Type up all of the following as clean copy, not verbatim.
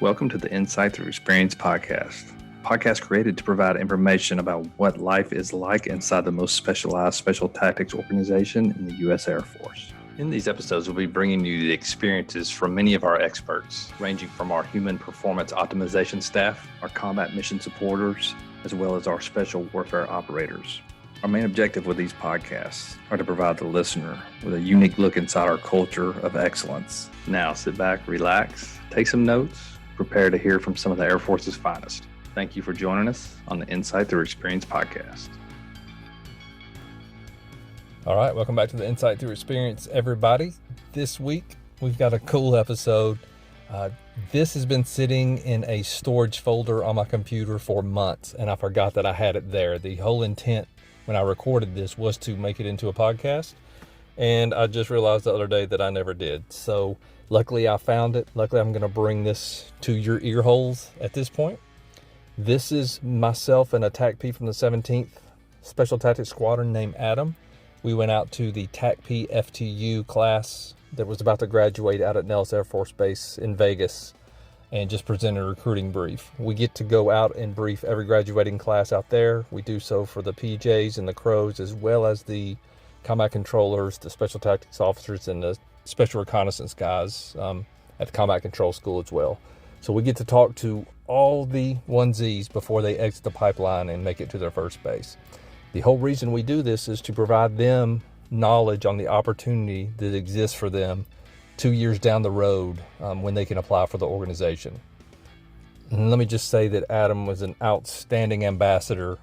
Welcome to the Insight Through Experience podcast. Podcast created to provide information about what life is like inside the most specialized special tactics organization in the U.S. Air Force. In these episodes, we'll be bringing you the experiences from many of our experts, ranging from our human performance optimization staff, our combat mission supporters, as well as our special warfare operators. Our main objective with these podcasts are to provide the listener with a unique look inside our culture of excellence. Now, sit back, relax, take some notes, prepare to hear from some of the Air Force's finest. Thank you for joining us on the Insight Through Experience podcast. All right, welcome back to the Insight Through Experience, everybody. This week, we've got a cool episode. This has been sitting in a storage folder on my computer for months, and I forgot that I had it there. The whole intent when I recorded this was to make it into a podcast, and I just realized the other day that I never did. So luckily I found it. Luckily I'm going to bring this to your ear holes at this point. This is myself and a TACP from the 17th Special Tactics Squadron named Adam. We went out to the TACP FTU class that was about to graduate out at Nellis Air Force Base in Vegas and just presented a recruiting brief. We get to go out and brief every graduating class out there. We do so for the PJs and the Crows, as well as the combat controllers, the special tactics officers, and the special reconnaissance guys at the combat control school as well. So we get to talk to all the onesies before they exit the pipeline and make it to their first base. The whole reason we do this is to provide them knowledge on the opportunity that exists for them 2 years down the road when they can apply for the organization. And let me just say that Adam was an outstanding ambassador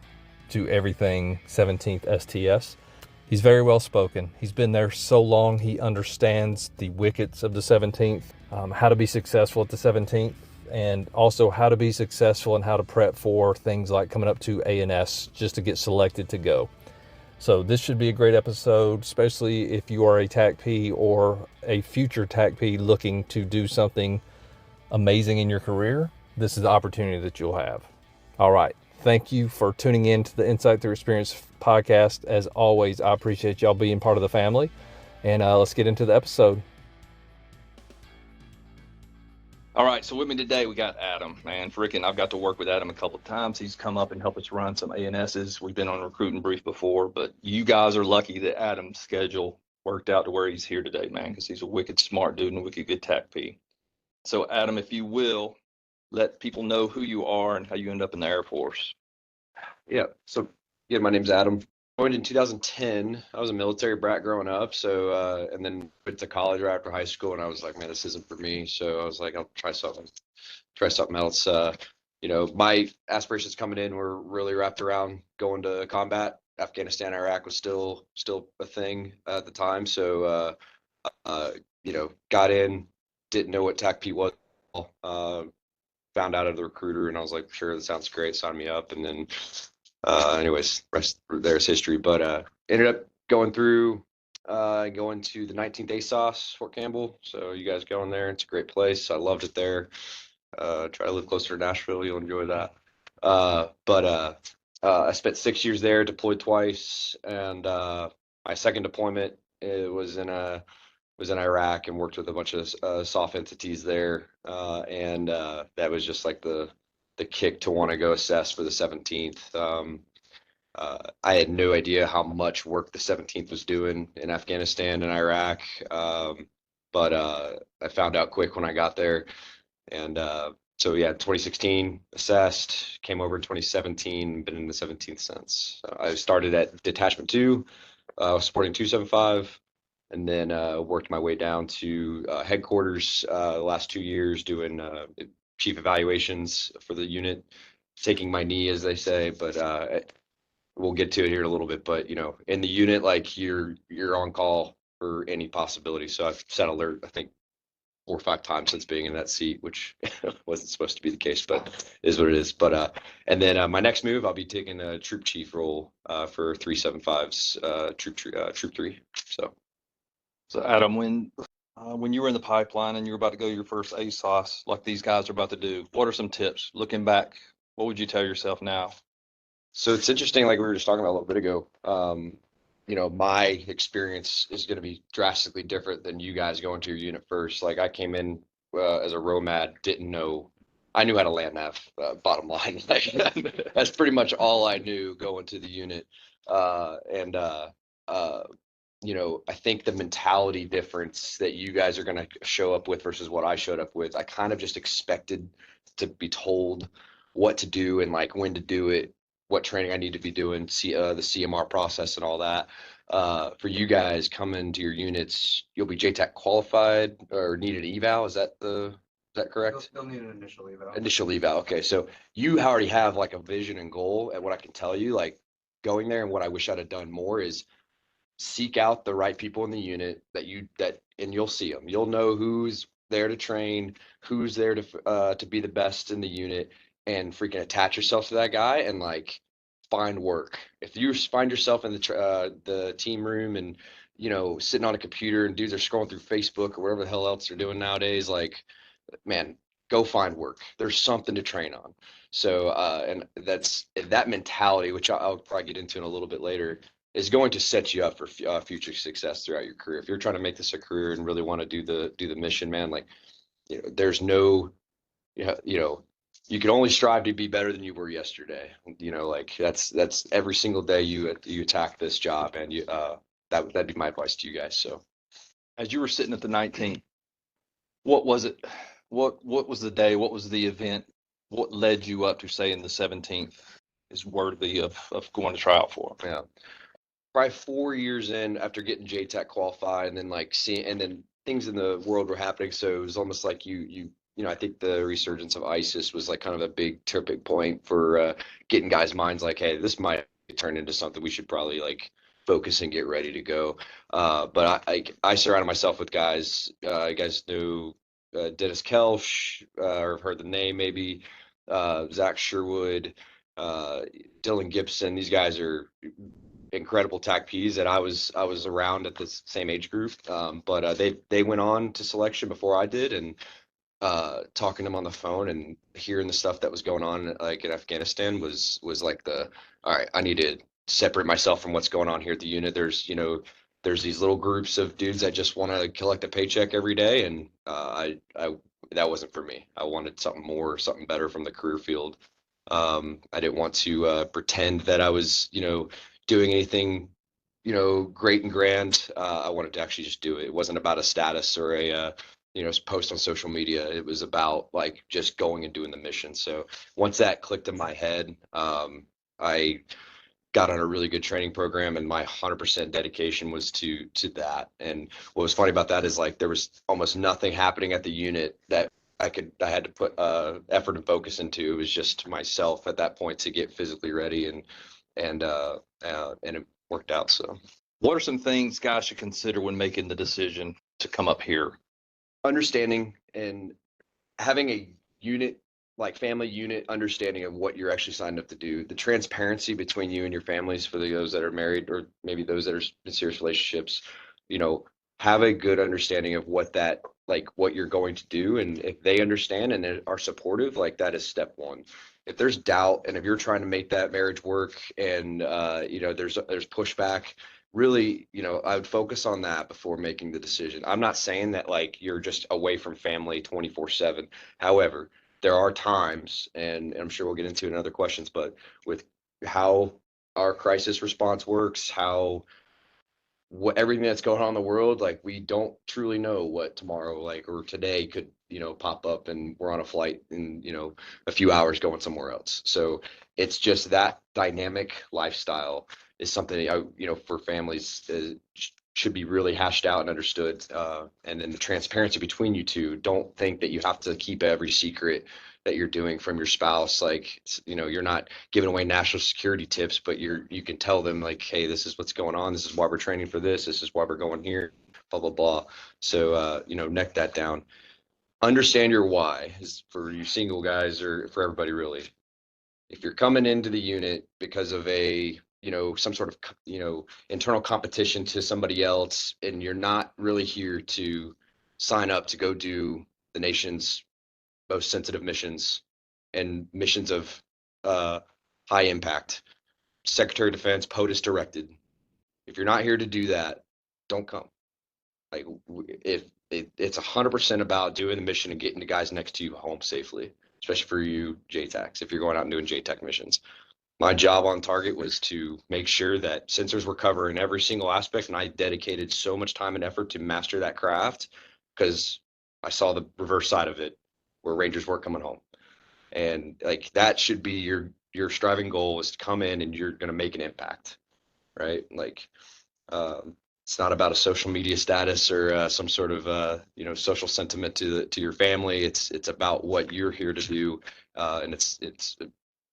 to everything 17th STS. He's very well spoken. He's been there so long, he understands the wickets of the 17th, how to be successful at the 17th, and also how to be successful and how to prep for things like coming up to A&S just to get selected to go. So this should be a great episode, especially if you are a TACP or a future TACP looking to do something amazing in your career. This is the opportunity that you'll have. All right. Thank you for tuning in to the Insight Through Experience podcast. As always, I appreciate y'all being part of the family. And let's get into the episode. All right, so with me today, we got Adam, man. Frickin', I've got to work with Adam a couple of times. He's come up and helped us run some ANSs. We've been on recruiting brief before, but you guys are lucky that Adam's schedule worked out to where he's here today, man, because he's a wicked smart dude and a wicked good TACP. So, Adam, if you will, let people know who you are and how you end up in the Air Force. Yeah. So, my name's Adam. Joined in 2010. I was a military brat growing up. So, and then went to college right after high school, and I was like, man, this isn't for me. So I was like, I'll try something else. My aspirations coming in were really wrapped around going to combat. Afghanistan, Iraq was still a thing at the time. So, got in, didn't know what TACP was. Found out of the recruiter, and I was like, sure, that sounds great. Sign me up. And then, anyways, rest there's history. But ended up going to the 19th ASOS, Fort Campbell. So you guys going there? It's a great place. I loved it there. Try to live closer to Nashville. You'll enjoy that. I spent 6 years there, deployed twice, and my second deployment was in Iraq, and worked with a bunch of SOF entities there, and that was just like the kick to want to go assess for the 17th. I had no idea how much work the 17th was doing in Afghanistan and Iraq, but I found out quick when I got there. And 2016 assessed, came over in 2017, been in the 17th since. I started at Detachment 2, supporting 275, and then worked my way down to headquarters the last 2 years, doing chief evaluations for the unit, taking my knee, as they say, but we'll get to it here in a little bit. But in the unit, like you're on call for any possibility. So I've set alert, I think, 4 or 5 times since being in that seat, which wasn't supposed to be the case, but is what it is. But and then my next move, I'll be taking a troop chief role for 375's troop 3. So Adam, when you were in the pipeline and you were about to go your first ASOS, like these guys are about to do, what are some tips? Looking back, what would you tell yourself now? So it's interesting, like we were just talking about a little bit ago. My experience is going to be drastically different than you guys going to your unit first. Like I came in as a ROMAD, didn't know I knew how to land nav, bottom line. Like, that's pretty much all I knew going to the unit. And uh, I think the mentality difference that you guys are going to show up with versus what I showed up with, I kind of just expected to be told what to do and like when to do it, what training I need to be doing, the CMR process and all that. For you guys coming to your units, you'll be JTAC qualified or need an eval. Is that correct? They'll need an initial eval. Initial eval. Okay, so you already have like a vision and goal. And what I can tell you, like going there, and what I wish I'd have done more is seek out the right people in the unit and you'll see them. You'll know who's there to train, who's there to be the best in the unit, and freaking attach yourself to that guy and like find work. If you find yourself in the team room and sitting on a computer and dudes are scrolling through Facebook or whatever the hell else they're doing nowadays, like, man, go find work. There's something to train on. So, and that's that mentality, which I'll probably get into in a little bit later, is going to set you up for future success throughout your career. If you're trying to make this a career and really want to do the mission, man, like, there's no, you can only strive to be better than you were yesterday. Like that's every single day you attack this job, and that'd be my advice to you guys. So, As you were sitting at the 19th, what was it? What was the day? What was the event? What led you up to saying the 17th is worthy of going to try out for? yeah, probably 4 years in after getting JTAC qualified, and then like seeing, and then things in the world were happening. So it was almost like I think the resurgence of ISIS was like kind of a big tipping point for getting guys' minds like, hey, this might turn into something we should probably like focus and get ready to go. But I surrounded myself with guys. You guys knew Dennis Kelsch, or heard the name maybe, Zach Sherwood, Dylan Gibson. These guys are incredible TACPs that I was around at the same age group. But they went on to selection before I did, and talking to them on the phone and hearing the stuff that was going on like in Afghanistan was like all right, I need to separate myself from what's going on here at the unit. There's these little groups of dudes that just want to collect a paycheck every day, and I that wasn't for me. I wanted something more, something better from the career field. I didn't want to pretend that I was doing anything great and grand. I wanted to actually just do it. It wasn't about a status or a post on social media. It was about like just going and doing the mission. So once that clicked in my head, I got on a really good training program, and my 100% dedication was to that. And what was funny about that is like there was almost nothing happening at the unit that I had to put effort and focus into. It was just myself at that point to get physically ready, and it worked out. So, what are some things guys should consider when making the decision to come up here? Understanding and having a unit, like family unit, understanding of what you're actually signed up to do, the transparency between you and your families, for those that are married or maybe those that are in serious relationships, have a good understanding of what you're going to do. And if they understand and are supportive, like that is step one. If there's doubt, and if you're trying to make that marriage work, and there's pushback, really, I would focus on that before making the decision. I'm not saying that like you're just away from family 24/7. However, there are times, and I'm sure we'll get into it in other questions, but with how our crisis response works, everything that's going on in the world, like we don't truly know what tomorrow, like, or today could, pop up, and we're on a flight in, a few hours going somewhere else. So it's just that dynamic lifestyle is something for families should be really hashed out and understood. And then the transparency between you two. Don't think that you have to keep every secret that you're doing from your spouse. Like, you're not giving away national security tips, but you can tell them like, hey, this is what's going on. This is why we're training for this. This is why we're going here, blah, blah, blah. So, neck that down. Understand your why, is for you single guys, or for everybody really. If you're coming into the unit because of some sort of, internal competition to somebody else, and you're not really here to sign up to go do the nation's most sensitive missions and missions of high impact, Secretary of Defense, POTUS directed. If you're not here to do that, don't come. Like, if it's 100% about doing the mission and getting the guys next to you home safely. especially for you JTACs, if you're going out and doing JTAC missions. My job on target was to make sure that sensors were covering every single aspect, and I dedicated so much time and effort to master that craft because I saw the reverse side of it where Rangers weren't coming home. And like that should be your striving goal, is to come in and you're going to make an impact, right? Like it's not about a social media status or some sort of social sentiment to your family. It's about what you're here to do, and it's a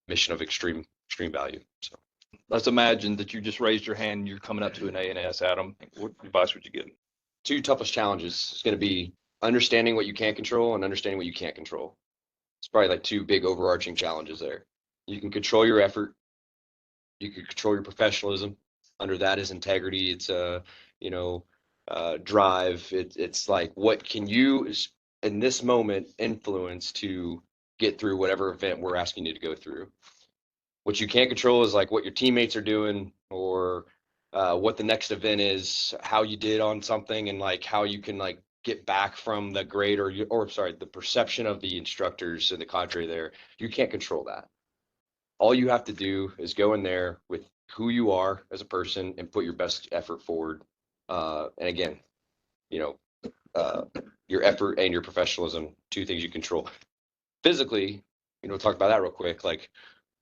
mission of extreme value. So let's imagine that you just raised your hand and you're coming up to an ANS, Adam. What advice would you give? Two toughest challenges is going to be understanding what you can't control and understanding what you can't control. It's probably like two big overarching challenges there. You can control your effort. You can control your professionalism. Under that is integrity. It's drive. It's like, what can you in this moment influence to get through whatever event we're asking you to go through. What you can't control is like what your teammates are doing, or what the next event is, how you did on something, and like how you can like get back from the grade or the perception of the instructors and the cadre there. You can't control that. All you have to do is go in there with who you are as a person and put your best effort forward. And again, your effort and your professionalism, two things you control. Physically, talk about that real quick. Like,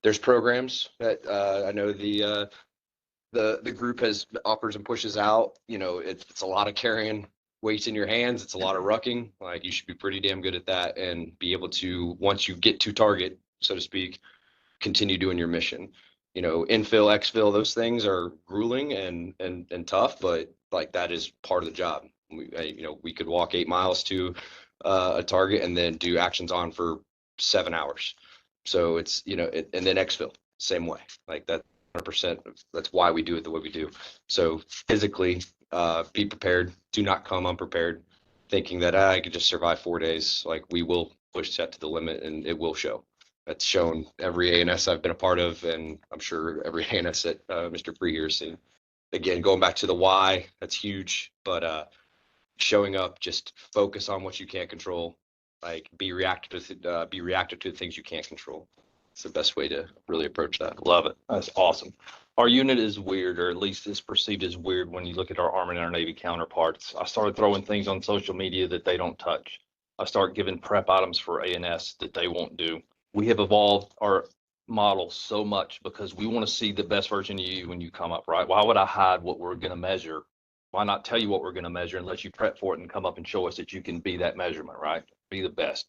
there's programs that I know the group offers and pushes out. It's a lot of carrying weights in your hands. It's a lot of rucking. Like, you should be pretty damn good at that and be able to, once you get to target, so to speak, continue doing your mission. Infill, exfil, those things are grueling and tough, but like that is part of the job. We could walk 8 miles to a target and then do actions on for 7 hours. So it's, and then exfil, same way. Like that 100%. That's why we do it the way we do. So physically, be prepared. Do not come unprepared, thinking that I could just survive 4 days. Like, we will push that to the limit, and it will show. That's shown every ANS I've been a part of, and I'm sure every ANS that Mr. Free here has seen. Again, going back to the why, that's huge. But showing up, just focus on what you can't control. Like, be reactive to the things you can't control. It's the best way to really approach that. Love it. That's awesome. Our unit is weird, or at least is perceived as weird when you look at our Army and our Navy counterparts. I started throwing things on social media that they don't touch. I start giving prep items for ANS that they won't do. We have evolved our model so much because we want to see the best version of you when you come up, right? Why would I hide what we're going to measure? Why not tell you what we're going to measure and let you prep for it and come up and show us that you can be that measurement, right? Be the best.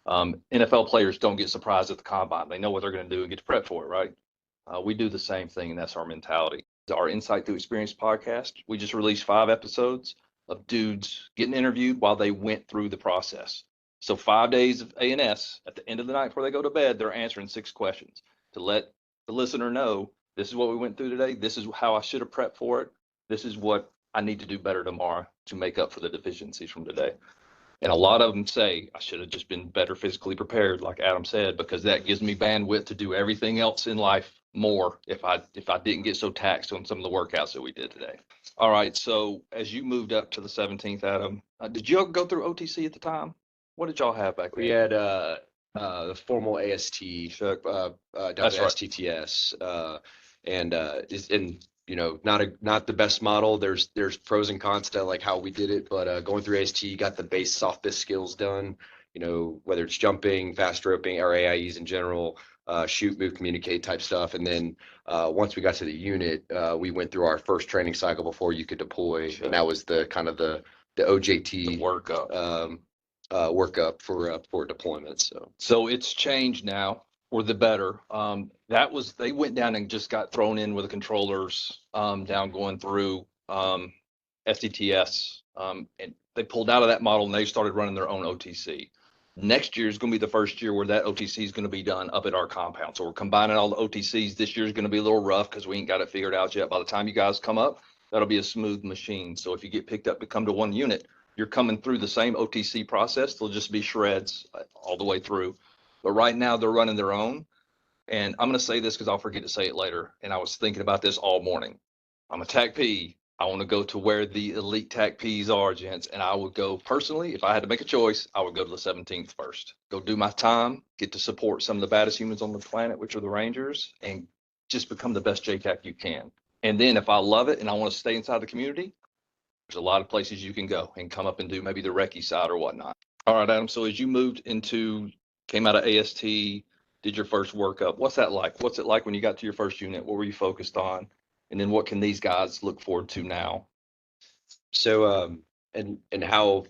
NFL players don't get surprised at the combine. They know what they're going to do and get to prep for it, right? We do the same thing, and that's our mentality. Our Insight Through Experience podcast, we just released 5 episodes of dudes getting interviewed while they went through the process. So 5 days of ANS, at the end of the night before they go to bed, they're answering 6 questions to let the listener know, this is what we went through today. This is how I should have prepped for it. This is what I need to do better tomorrow to make up for the deficiencies from today. And a lot of them say, I should have just been better physically prepared, like Adam said, because that gives me bandwidth to do everything else in life more if I didn't get so taxed on some of the workouts that we did today. All right, so as you moved up to the 17th, Adam, did you go through OTC at the time? What did y'all have back then? We had the formal AST, down to STTS, not the best model. There's pros and cons to like how we did it, but going through AST, got the base soft bisque skills done. Whether it's jumping, fast roping, or AIEs in general, shoot, move, communicate type stuff. And then once we got to the unit, we went through our first training cycle before you could deploy, and that was the kind of the OJT the workup. Workup for deployment. So it's changed now for the better. They went down and just got thrown in with the controllers down going through STS, and they pulled out of that model and they started running their own OTC. Next year is going to be the first year where that OTC is going to be done up at our compound. So we're combining all the OTCs. This year is going to be a little rough because we ain't got it figured out yet. By the time you guys come up, that'll be a smooth machine. So if you get picked up to come to one unit, you're coming through the same OTC process. They'll just be shreds all the way through. But right now they're running their own. And I'm going to say this because I'll forget to say it later. And I was thinking about this all morning. I'm a TACP. I want to go to where the elite TACPs are, gents. And I would go personally, if I had to make a choice, I would go to the 17th first. Go do my time, get to support some of the baddest humans on the planet, which are the Rangers, and just become the best JCAC you can. And then if I love it and I want to stay inside the community, there's a lot of places you can go and come up and do maybe the recce side or whatnot. All right, Adam. So as you came out of AST, did your first workup, what's that like? What's it like when you got to your first unit? What were you focused on? And then what can these guys look forward to now? So, and how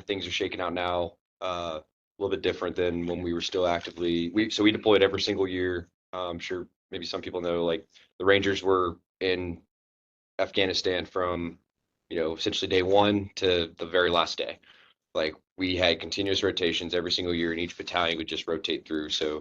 things are shaking out now, a little bit different than when we were still actively. We deployed every single year. I'm sure maybe some people know, like the Rangers were in Afghanistan from, essentially day one to the very last day. Like we had continuous rotations every single year, and each battalion would just rotate through. So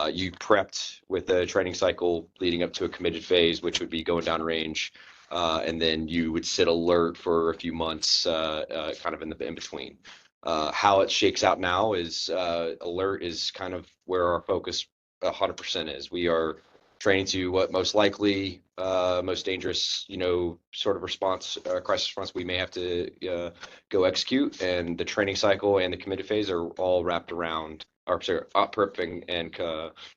you prepped with a training cycle leading up to a committed phase, which would be going down range, and then you would sit alert for a few months, kind of in between. How it shakes out now is alert is kind of where our focus 100% is. We are training to what most likely, most dangerous, sort of response, crisis response we may have to go execute. And the training cycle and the committed phase are all wrapped around, or sorry, op prepping and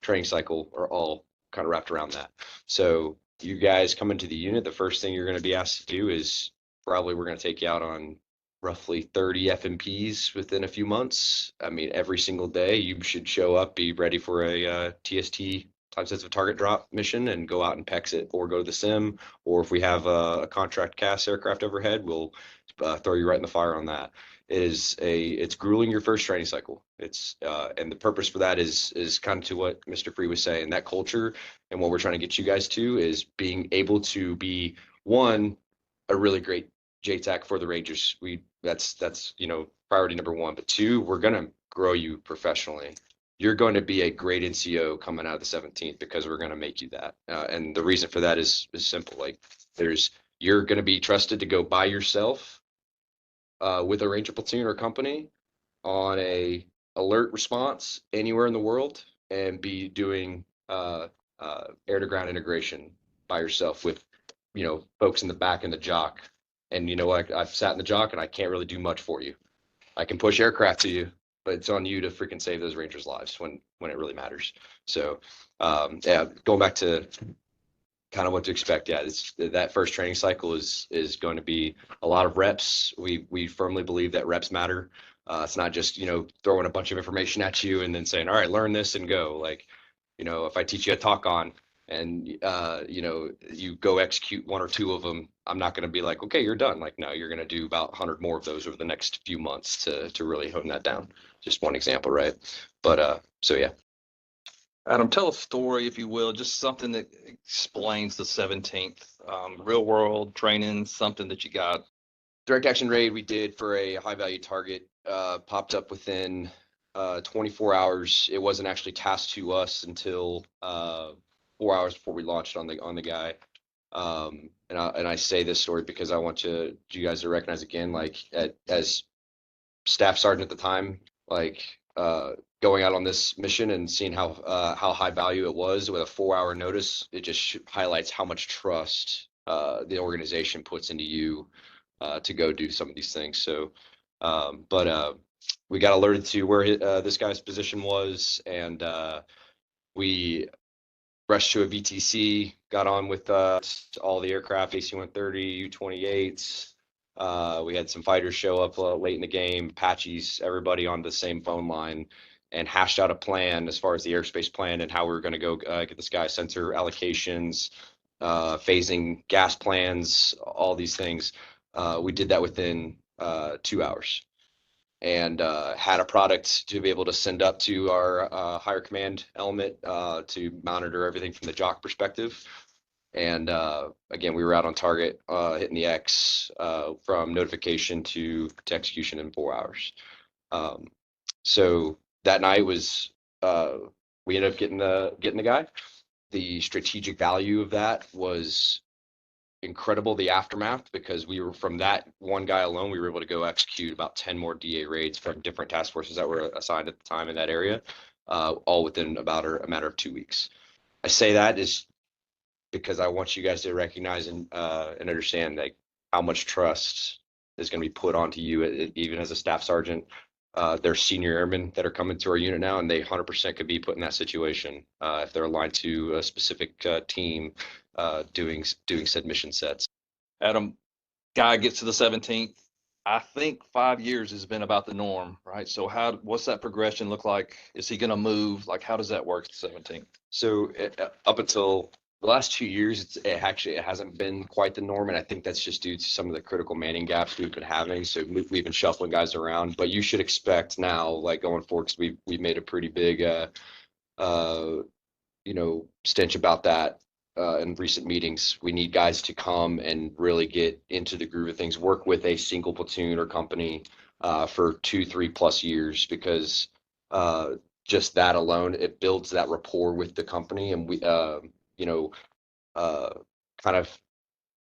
training cycle are all kind of wrapped around that. So you guys come into the unit, the first thing you're going to be asked to do is probably we're going to take you out on roughly 30 FMPs within a few months. I mean, every single day you should show up, be ready for a TST, time sensitive target drop mission, and go out and PEX it, or go to the sim, or if we have a contract CAS aircraft overhead, we'll throw you right in the fire on that. It's grueling your first training cycle. And the purpose for that is kind of to what Mr. Free was saying. That culture and what we're trying to get you guys to is being able to be, one, a really great JTAC for the Rangers. That's priority number one. But two, we're gonna grow you professionally. You're going to be a great NCO coming out of the 17th because we're going to make you that. And the reason for that is simple. Like you're going to be trusted to go by yourself with a Ranger platoon or company on a alert response anywhere in the world, and be doing air to ground integration by yourself with, folks in the back in the jock. And you know what? I've sat in the jock and I can't really do much for you. I can push aircraft to you, but it's on you to freaking save those Rangers' lives when it really matters. So, yeah, going back to kind of what to expect. Yeah, that first training cycle is going to be a lot of reps. We firmly believe that reps matter. It's not just, throwing a bunch of information at you and then saying, all right, learn this and go. Like, if I teach you a talk on and, you go execute one or two of them, I'm not going to be like, okay, you're done. Like, no, you're going to do about 100 more of those over the next few months to really hone that down. Just one example, right? But so yeah. Adam, tell a story, if you will, just something that explains the 17th, real world training, something that you got. Direct action raid we did for a high value target popped up within 24 hours. It wasn't actually tasked to us until 4 hours before we launched on the guy. And I say this story because I want you guys to recognize again, like as staff sergeant at the time, like going out on this mission and seeing how high value it was with a 4-hour notice, it just highlights how much trust the organization puts into you to go do some of these things. So, but we got alerted to where this guy's position was, and we rushed to a VTC, got on with all the aircraft, AC-130, U-28s. We had some fighters show up late in the game, Apaches, everybody on the same phone line, and hashed out a plan as far as the airspace plan and how we were going to go get this guy sensor allocations, phasing gas plans, all these things. We did that within 2 hours, and had a product to be able to send up to our higher command element to monitor everything from the jock perspective. And again, we were out on target, hitting the X from notification to execution in 4 hours. So that night was we ended up getting the guy. The strategic value of that was incredible, the aftermath, because we were, from that one guy alone, we were able to go execute about 10 more DA raids from different task forces that were assigned at the time in that area, all within about a matter of 2 weeks. I say that is because I want you guys to recognize and understand that how much trust is going to be put onto you, even as a staff sergeant. There's senior airmen that are coming to our unit now, and they 100% could be put in that situation if they're aligned to a specific team doing said mission sets. Adam, guy gets to the 17th. I think 5 years has been about the norm, right? So what's that progression look like? Is he going to move? Like, how does that work at the 17th? So up until the last 2 years, it hasn't been quite the norm, and I think that's just due to some of the critical manning gaps we've been having. So we've been shuffling guys around, but you should expect now, like going forward, because we've made a pretty big stench about that in recent meetings. We need guys to come and really get into the groove of things, work with a single platoon or company for 2-3+ years, because just that alone, it builds that rapport with the company. And we, kind of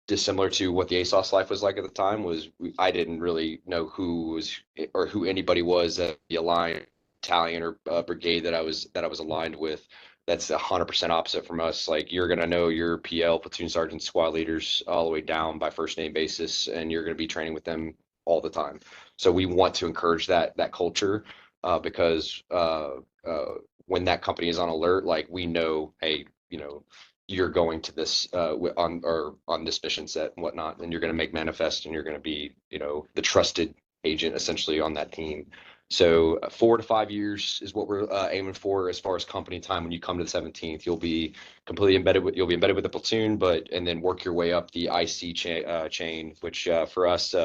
dissimilar to what the ASOS life was like at the time, I didn't really know who anybody was at the aligned battalion or brigade that I was aligned with. That's 100% opposite from us. Like, you're gonna know your PL, platoon sergeant, squad leaders all the way down by first name basis, and you're gonna be training with them all the time. So we want to encourage that culture because when that company is on alert, like, we know, hey, you're going to this on this mission set and whatnot, and you're going to make manifest, and you're going to be, the trusted agent essentially on that team. So 4 to 5 years is what we're aiming for as far as company time. When you come to the 17th, you'll be embedded with the platoon, and then work your way up the IC chain, which for us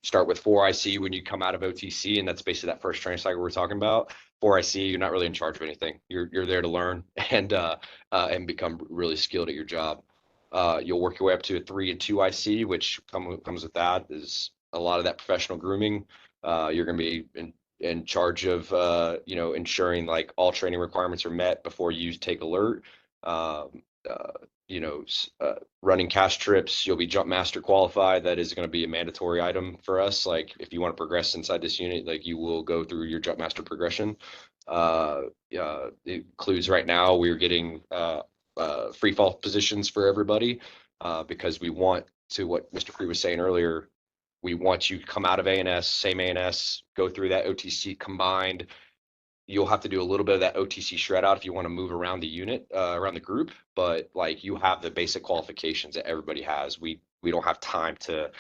start with 4 IC when you come out of OTC, and that's basically that first training cycle we're talking about. 4 IC, you're not really in charge of anything. You're there to learn and become really skilled at your job. You'll work your way up to a 3 and 2 IC, which comes with that is a lot of that professional grooming. You're going to be in charge of ensuring like all training requirements are met before you take alert. Running cash trips. You'll be jump master qualified. That is going to be a mandatory item for us. Like, if you want to progress inside this unit, like, you will go through your jump master progression. It includes, right now we're getting free fall positions for everybody because we want to, what Mr. Cree was saying earlier, we want you to come out of ANS, same ANS, go through that OTC combined. You'll have to do a little bit of that OTC shred out if you want to move around the unit, around the group, but like, you have the basic qualifications that everybody has. We don't have time to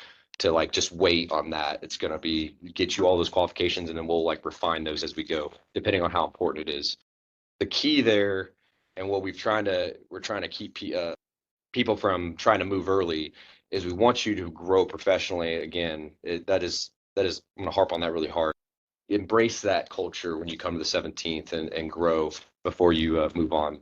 like just wait on that. It's going to get you all those qualifications, and then we'll like refine those as we go, depending on how important it is. The key there, and what we're trying to keep people from trying to move early, is we want you to grow professionally. Again, that is I'm going to harp on that really hard. Embrace that culture when you come to the 17th and grow before you move on.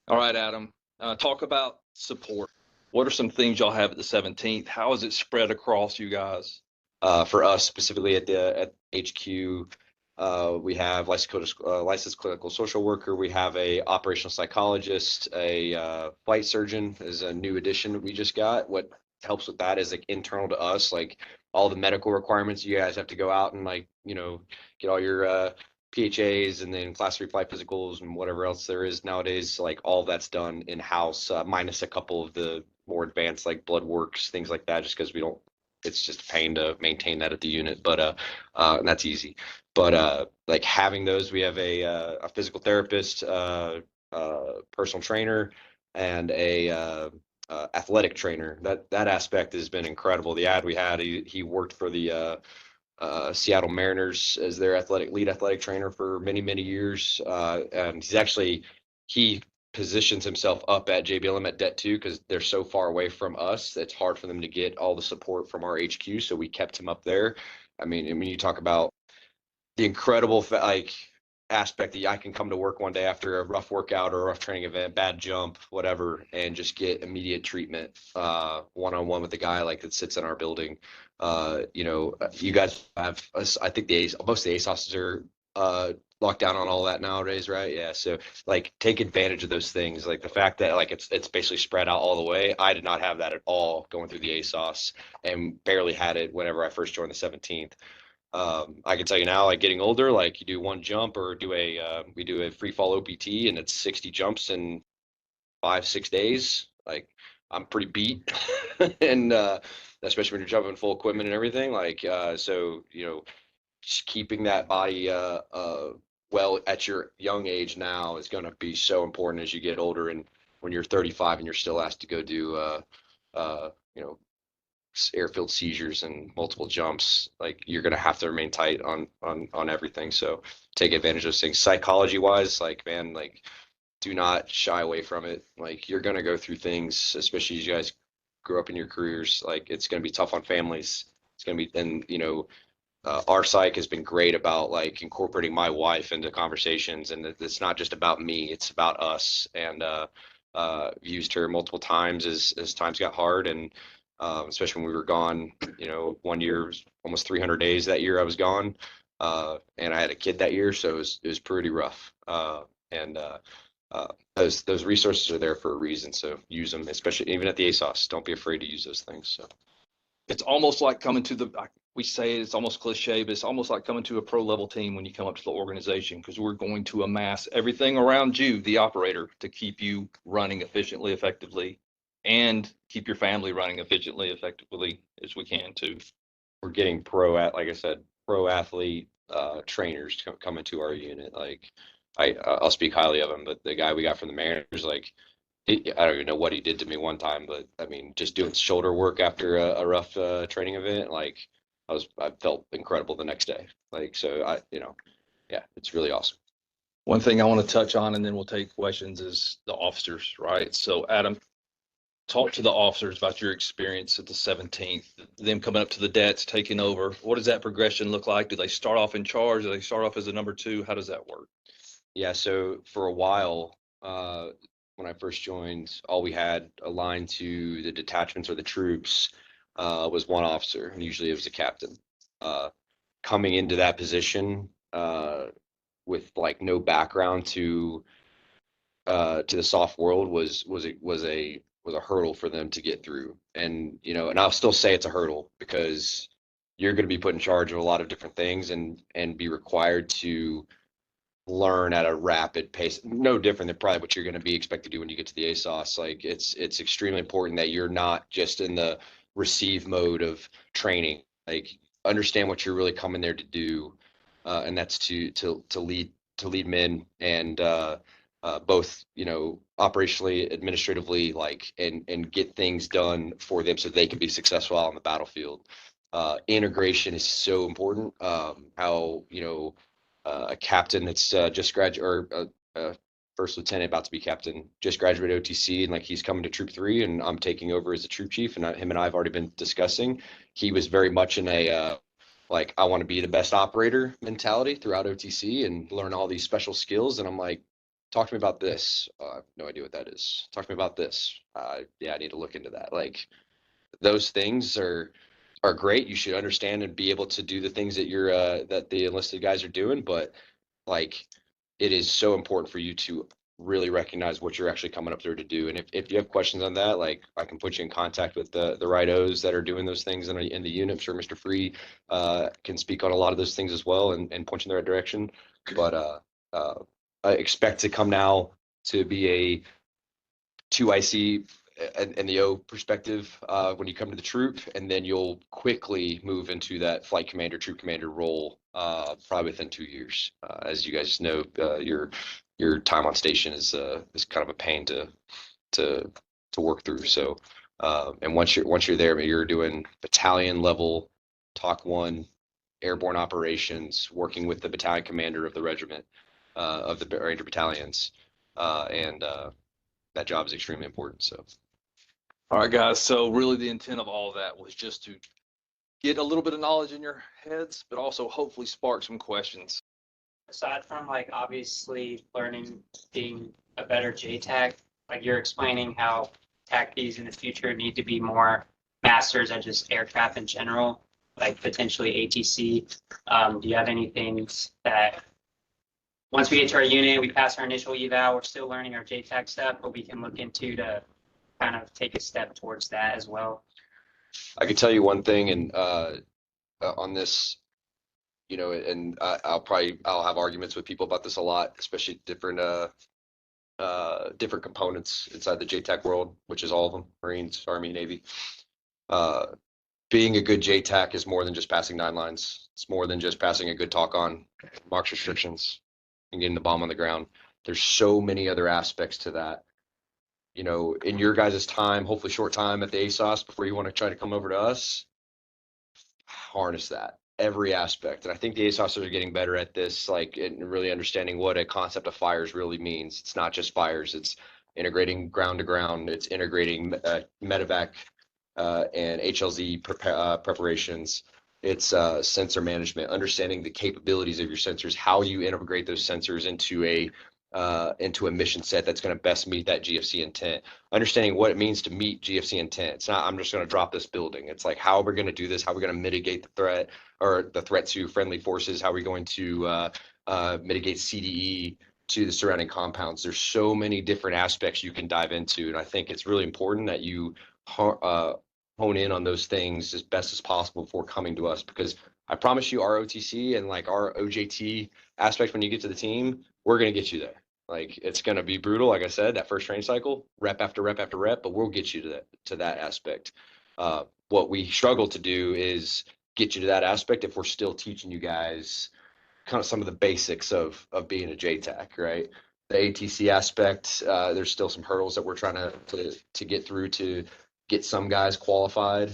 All right, Adam, talk about support. What are some things y'all have at the 17th? How is it spread across you guys? For us specifically at HQ, we have licensed clinical social worker. We have a operational psychologist. A flight surgeon is a new addition we just got. What helps with that is like internal to us, like all the medical requirements. You guys have to go out and get all your PHAs and then class 3 flight physicals and whatever else there is nowadays. Like, all that's done in house, minus a couple of the more advanced like blood works, things like that, just because it's just a pain to maintain that at the unit, but and that's easy. But like, having those, we have a physical therapist, personal trainer, and a athletic trainer. That aspect has been incredible. The ad we had, he worked for the Seattle Mariners as their lead athletic trainer for many years, and he positions himself up at JBLM at Det 2 because they're so far away from us. It's hard for them to get all the support from our HQ, so we kept him up there. I mean, when you talk about the incredible aspect that I can come to work one day after a rough workout or a rough training event, bad jump, whatever, and just get immediate treatment one-on-one with the guy that sits in our building. You guys have, I think most of the ASOSs are locked down on all that nowadays, right? Yeah. So take advantage of those things. Like the fact that it's basically spread out all the way. I did not have that at all going through the ASOS, and barely had it whenever I first joined the 17th. I can tell you now, getting older, you do one jump or we do a free fall OPT, and it's 60 jumps in 5-6 days. I'm pretty beat. And especially when you're jumping full equipment and everything. Like, so, just keeping that body well at your young age now is going to be so important as you get older, and when you're 35 and you're still asked to go do you know airfield seizures and multiple jumps, like you're going to have to remain tight on everything. So take advantage of those things. Psychology wise, like, man, like, do not shy away from it. Like, you're going to go through things, especially as you guys grow up in your careers. Like, it's going to be tough on families. It's going to be, and our psych has been great about like incorporating my wife into conversations, and it's not just about me, it's about us. And used her multiple times as times got hard, and especially when we were gone. 1 year, almost 300 days that year I was gone, and I had a kid that year, so it was pretty rough. And those resources are there for a reason, so use them, especially even at the ASOS. Don't be afraid to use those things. So it's almost like coming to we say it's almost cliche, but it's almost like coming to a pro level team when you come up to the organization, because we're going to amass everything around you, the operator, to keep you running efficiently, effectively, and keep your family running efficiently, effectively as we can too. We're getting like I said, pro athlete trainers coming to our unit. Like, I'll speak highly of him, but the guy we got from the Mariners, like, I don't even know what he did to me one time, but I mean, just doing shoulder work after a rough training event, like, I felt incredible the next day. Like, so yeah, it's really awesome. One thing I want to touch on, and then we'll take questions, is the officers, right? So Adam, talk to the officers about your experience at the 17th, them coming up to the debts, taking over. What does that progression look like? Do they start off in charge? Do they start off as a number two? How does that work? Yeah, so for a while, when I first joined, all we had aligned to the detachments or the troops was one officer, and usually it was a captain. Coming into that position with like no background to the soft world was a hurdle for them to get through. And I'll still say it's a hurdle, because you're going to be put in charge of a lot of different things, and be required to learn at a rapid pace, no different than probably what you're going to be expected to do when you get to the ASOS. Like, it's extremely important that you're not just in the receive mode of training. Like, understand what you're really coming there to do, and that's to lead men, and both operationally, administratively, like, and get things done for them so they can be successful out on the battlefield. Integration is so important. How a captain that's just graduated, or a first lieutenant about to be captain, just graduated OTC, and like, he's coming to Troop 3, and I'm taking over as the troop chief, and him and I have already been discussing. He was very much in a like, I want to be the best operator mentality throughout OTC and learn all these special skills. And I'm like, talk to me about this. I have no idea what that is. Talk to me about this. Yeah, I need to look into that. Like, those things are great. You should understand and be able to do the things that that the enlisted guys are doing, but like, it is so important for you to really recognize what you're actually coming up there to do. And if you have questions on that, like, I can put you in contact with the right O's that are doing those things in the unit. I'm sure Mr. Free can speak on a lot of those things as well, and point you in the right direction. But I expect to come now to be a 2IC and the O perspective when you come to the troop, and then you'll quickly move into that flight commander, troop commander role, probably within 2 years. As you guys know, your time on station is kind of a pain to work through. So, and once you're there, you're doing battalion level TAC 1 airborne operations, working with the battalion commander of the regiment, of the Ranger battalions, and that job is extremely important. So. All right, guys. So really the intent of all of that was just to get a little bit of knowledge in your heads, but also hopefully spark some questions. Aside from like obviously learning, being a better JTAC, like you're explaining how TACPs in the future need to be more masters at just aircraft in general, like potentially ATC. Do you have any things that once we get to our unit, we pass our initial eval, we're still learning our JTAC stuff, but we can look into to kind of take a step towards that as well? I could tell you one thing, and on this, and I'll have arguments with people about this a lot, especially different components inside the JTAC world, which is all of them: Marines, Army, Navy. being a good JTAC is more than just passing 9 lines. It's more than just passing a good talk on marks restrictions and getting the bomb on the ground. There's so many other aspects to that. You know, in your guys' time, hopefully short time at the ASOS before you want to try to come over to us, harness that every aspect. And I think the ASOS are getting better at this, like in really understanding what a concept of fires really means. It's not just fires, it's integrating ground to ground, it's integrating medevac and HLZ preparations. It's sensor management, understanding the capabilities of your sensors, how you integrate those sensors into a mission set that's going to best meet that GFC intent. Understanding what it means to meet GFC intent. It's not, I'm just going to drop this building. It's like, how are we going to do this? How are we going to mitigate the threat or the threat to friendly forces? How are we going to mitigate CDE to the surrounding compounds? There's so many different aspects you can dive into. And I think it's really important that you hone in on those things as best as possible before coming to us, because I promise you our OTC and like our OJT aspect, when you get to the team, we're going to get you there. Like, it's going to be brutal. Like I said, that first training cycle, rep after rep after rep, but we'll get you to that aspect. What we struggle to do is get you to that aspect if we're still teaching you guys kind of some of the basics of being a JTAC, right? The ATC aspect, there's still some hurdles that we're trying to get through to get some guys qualified.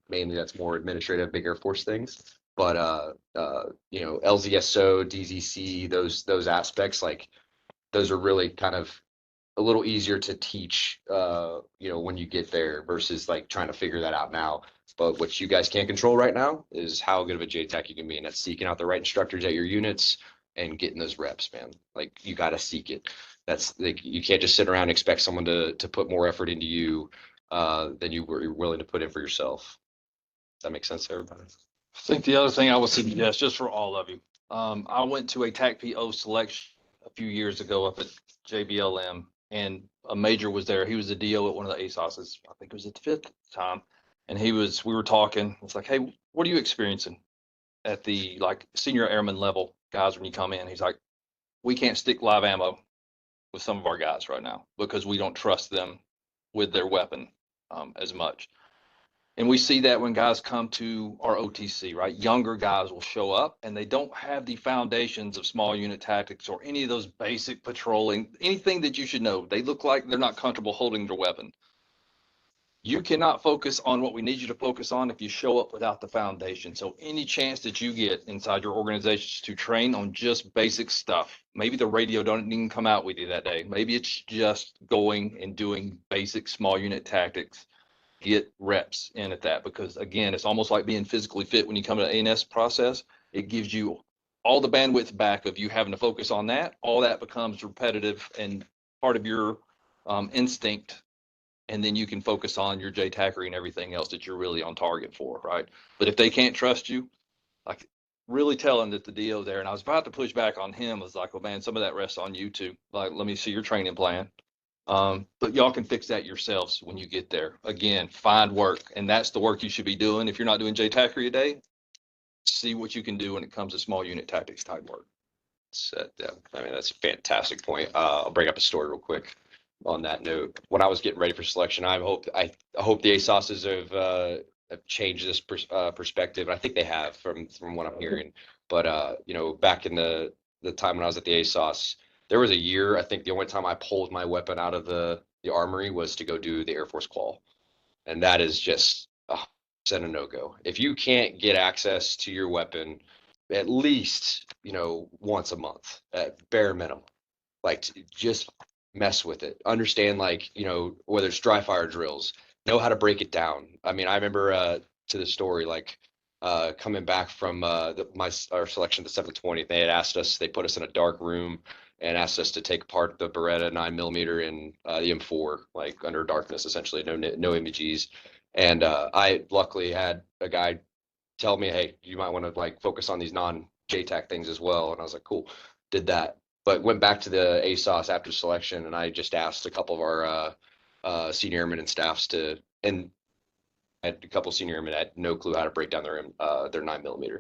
Mainly that's more administrative, big Air Force things. But you know, LZSO, DZC, those aspects, like those are really kind of a little easier to teach, you know, when you get there versus like trying to figure that out now. But what you guys can't control right now is how good of a JTAC you can be, and that's seeking out the right instructors at your units and getting those reps, man. Like, you got to seek it. That's like, you can't just sit around and expect someone to put more effort into you than you were willing to put in for yourself. Does that make sense to everybody? I think the other thing I would suggest, just for all of you, I went to a TACP selection a few years ago up at JBLM, and a major was there. He was the DO at one of the ASOSs. I think it was at the 5th time. And we were talking. It's like, hey, what are you experiencing at the like senior airman level guys when you come in? He's like, we can't stick live ammo with some of our guys right now because we don't trust them with their weapon as much. And we see that when guys come to our OTC, right? Younger guys will show up and they don't have the foundations of small unit tactics or any of those basic patrolling, anything that you should know. They look like they're not comfortable holding their weapon. You cannot focus on what we need you to focus on if you show up without the foundation. So any chance that you get inside your organizations to train on just basic stuff, maybe the radio don't even come out with you that day. Maybe it's just going and doing basic small unit tactics. Get reps in at that, because again, it's almost like being physically fit when you come to the ANS process. It gives you all the bandwidth back of you having to focus on that. All that becomes repetitive and part of your instinct. And then you can focus on your JTACery and everything else that you're really on target for, right? But if they can't trust you, like, really tell them that the deal there. And I was about to push back on him. I was like, well, man, some of that rests on you too. Like, let me see your training plan. But y'all can fix that yourselves when you get there. Again, find work, and that's the work you should be doing. If you're not doing JTACery a day, see what you can do when it comes to small unit tactics type work. Yeah, I mean, that's a fantastic point. I'll bring up a story real quick on that note. When I was getting ready for selection, I hope the ASOSs have changed this perspective. I think they have from what I'm hearing. But you know, back in the time when I was at the ASOS, there was a year, I think the only time I pulled my weapon out of the armory was to go do the Air Force qual. And that is just a no-go. If you can't get access to your weapon at least, you know, once a month at bare minimum, like, just mess with it. Understand, like, you know, whether it's dry fire drills, know how to break it down. I mean, I remember to the story, like, coming back from our selection at the 720, they had asked us, they put us in a dark room and asked us to take apart the Beretta 9mm and the M4, like under darkness, essentially, no MEGs. And I luckily had a guy tell me, hey, you might want to like focus on these non-JTAC things as well. And I was like, cool, did that. But went back to the ASOS after selection, and I just asked a couple of our senior airmen and staffs and I had a couple of senior airmen had no clue how to break down their 9mm.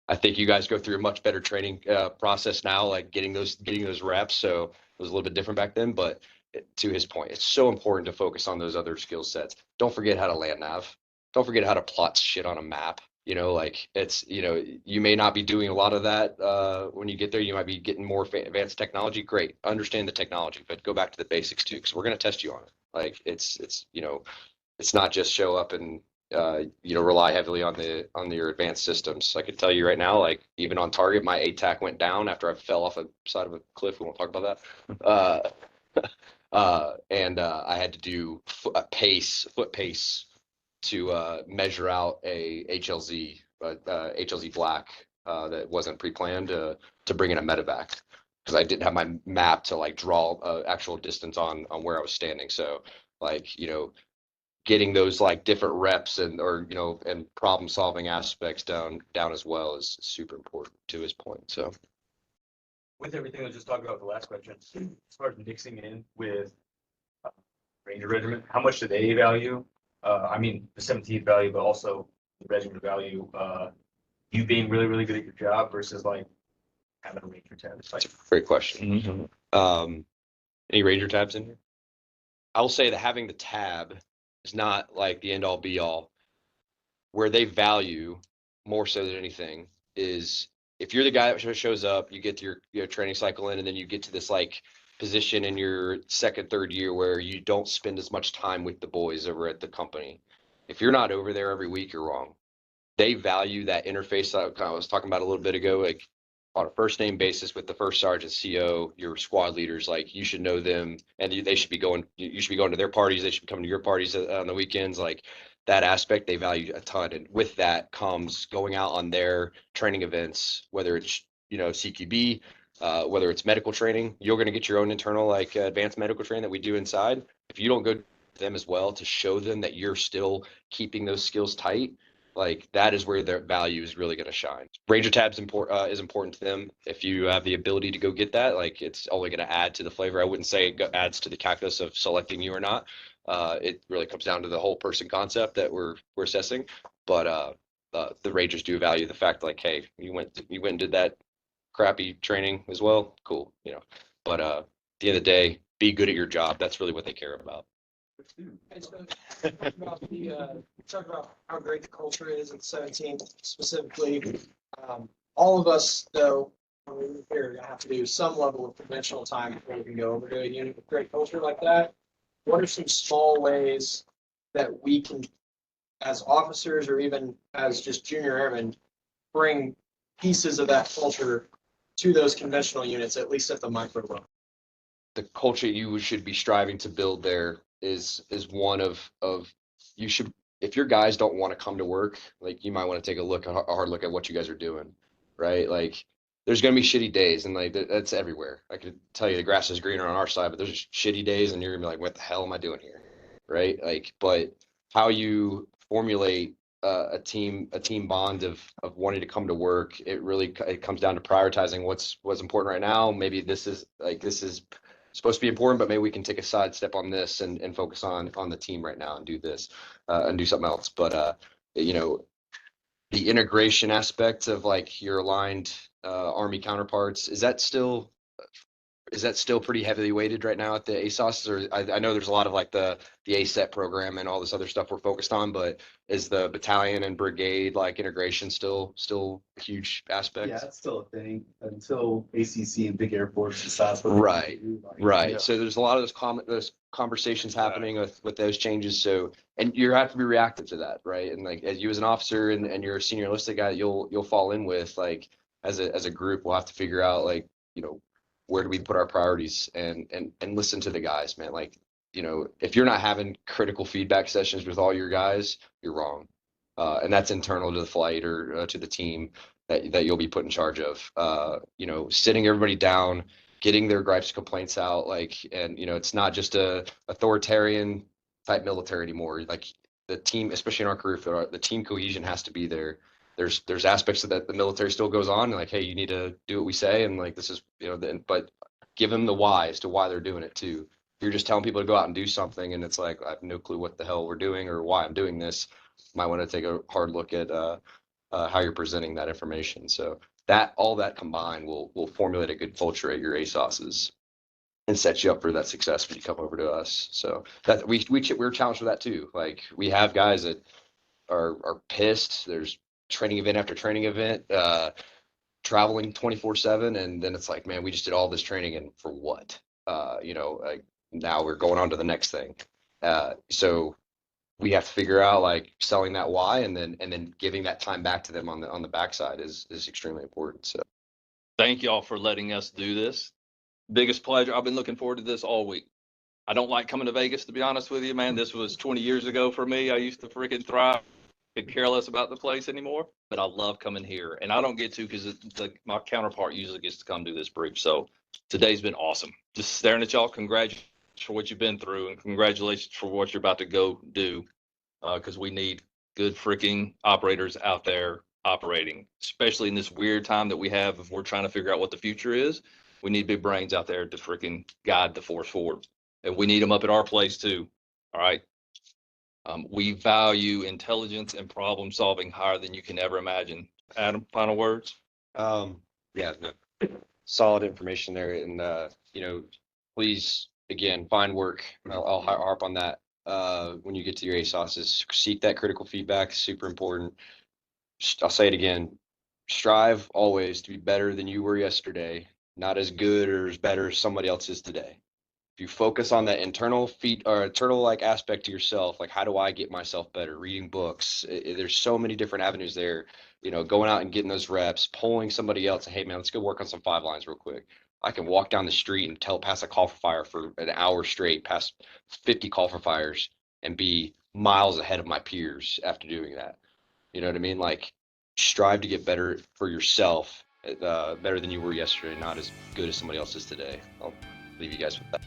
I think you guys go through a much better training process now, like getting those reps. So it was a little bit different back then, but to his point, it's so important to focus on those other skill sets. Don't forget how to land nav. don't forget how to plot shit on a map. You know, like it's, you know, you may not be doing a lot of that when you get there. You might be getting more advanced technology. Great, understand the technology, but go back to the basics too, because we're going to test you on it. Like it's, you know, it's not just show up and you know, rely heavily on your advanced systems. I can tell you right now, like even on target, my ATAC went down after I fell off a side of a cliff. We won't talk about that. And I had to do foot pace to measure out a HLZ, HLZ black that wasn't pre-planned to bring in a medevac because I didn't have my map to like draw actual distance on where I was standing. So like, you know, getting those like different reps and or you know and problem solving aspects down as well is super important to his point. So with everything I was just talking about the last question, as far as mixing in with Ranger Regiment, how much do they value? I mean, the 17th value, but also the regiment value, you being really, really good at your job versus like having a Ranger tab. That's a great question. Any Ranger tabs in here? I will say that having the tab is not like the end all be all. Where they value more so than anything is if you're the guy that shows up, you get your training cycle in, and then you get to this like position in your second, third year where you don't spend as much time with the boys over at the company. If you're not over there every week, you're wrong. They value that interface I was talking about a little bit ago, like on a first name basis with the first sergeant, CO, your squad leaders. Like you should know them, and they should be going. You should be going to their parties. They should be coming to your parties on the weekends. Like that aspect, they value a ton. And with that comes going out on their training events, whether it's CQB. Whether it's medical training, you're going to get your own internal like advanced medical training that we do inside. If you don't go to them as well to show them that you're still keeping those skills tight, like that is where their value is really going to shine. Ranger tabs is important to them. If you have the ability to go get that, like it's only going to add to the flavor. I wouldn't say it adds to the calculus of selecting you or not. It really comes down to the whole person concept that we're assessing. But the Rangers do value the fact like, hey, you went and did that crappy training as well, cool, but at the end of the day, be good at your job. That's really what they care about. Talk about how great the culture is at 17 specifically. All of us though, when we move here, are gonna have to do some level of conventional time before we can go over to a unit with great culture like that. What are some small ways that we can, as officers or even as just junior airmen, bring pieces of that culture to those conventional units, at least at the micro level? The culture you should be striving to build there is one of you should, if your guys don't want to come to work, like you might want to take a hard look at what you guys are doing, right? Like there's going to be shitty days, and like that's everywhere. I could tell you the grass is greener on our side, but there's shitty days and you're gonna be like, what the hell am I doing here? Right? Like, but how you formulate a team bond of wanting to come to work, it comes down to prioritizing what's important right now. Maybe this is supposed to be important, but maybe we can take a side step on this and focus on the team right now and do this and do something else. But the integration aspect of like your aligned Army counterparts, is that still pretty heavily weighted right now at the ASOS? Or I know there's a lot of like the ASET program and all this other stuff we're focused on, but is the battalion and brigade like integration still a huge aspect? Yeah, it's still a thing until ACC and big Air Force decides what right. Right. Yeah. So there's a lot of those conversations happening with those changes. So, and you have to be reactive to that, right? And like as you as an officer and you're a senior enlisted guy, you'll fall in with like as a group, we'll have to figure out like, where do we put our priorities and listen to the guys, man. Like, if you're not having critical feedback sessions with all your guys, you're wrong. And that's internal to the flight or to the team that you'll be put in charge of. Sitting everybody down, getting their gripes, complaints out, like, and it's not just a authoritarian type military anymore. Like the team, especially in our career field, the team cohesion has to be there. There's aspects of that the military still goes on, like, hey, you need to do what we say, and like this is but give them the why as to why they're doing it too. If you're just telling people to go out and do something and it's like I have no clue what the hell we're doing or why I'm doing this, you might want to take a hard look at how you're presenting that information. So that all that combined will formulate a good culture at your ASOSs and set you up for that success when you come over to us. So that we're challenged with that too. Like we have guys that are pissed. There's training event after training event, traveling 24/7. And then it's like, man, we just did all this training and for what? Like now we're going on to the next thing. So we have to figure out like selling that why and then giving that time back to them on the backside is extremely important. So Thank y'all for letting us do this. Biggest pleasure. I've been looking forward to this all week. I don't like coming to Vegas, to be honest with you, man. This was 20 years ago for me. I used to freaking thrive. Could care less about the place anymore, but I love coming here. And I don't get to because my counterpart usually gets to come do this brief. So today's been awesome. Just staring at y'all. Congratulations for what you've been through and congratulations for what you're about to go do because we need good freaking operators out there operating, especially in this weird time that we have if we're trying to figure out what the future is. We need big brains out there to freaking guide the force forward. And we need them up at our place too. All right. We value intelligence and problem solving higher than you can ever imagine. Adam, final words? Yeah, no, solid information there. And, please, again, find work. I'll harp on that. When you get to your ASOS is seek that critical feedback. Super important. I'll say it again. Strive always to be better than you were yesterday, not as good or as better as somebody else is today. If you focus on that internal like aspect to yourself, like how do I get myself better? Reading books. There's so many different avenues there. Going out and getting those reps, polling somebody else. Hey man, let's go work on some 5 lines real quick. I can walk down the street and pass a call for fire for an hour straight, past 50 call for fires, and be miles ahead of my peers after doing that. You know what I mean? Like strive to get better for yourself, better than you were yesterday, not as good as somebody else is today. I'll leave you guys with that.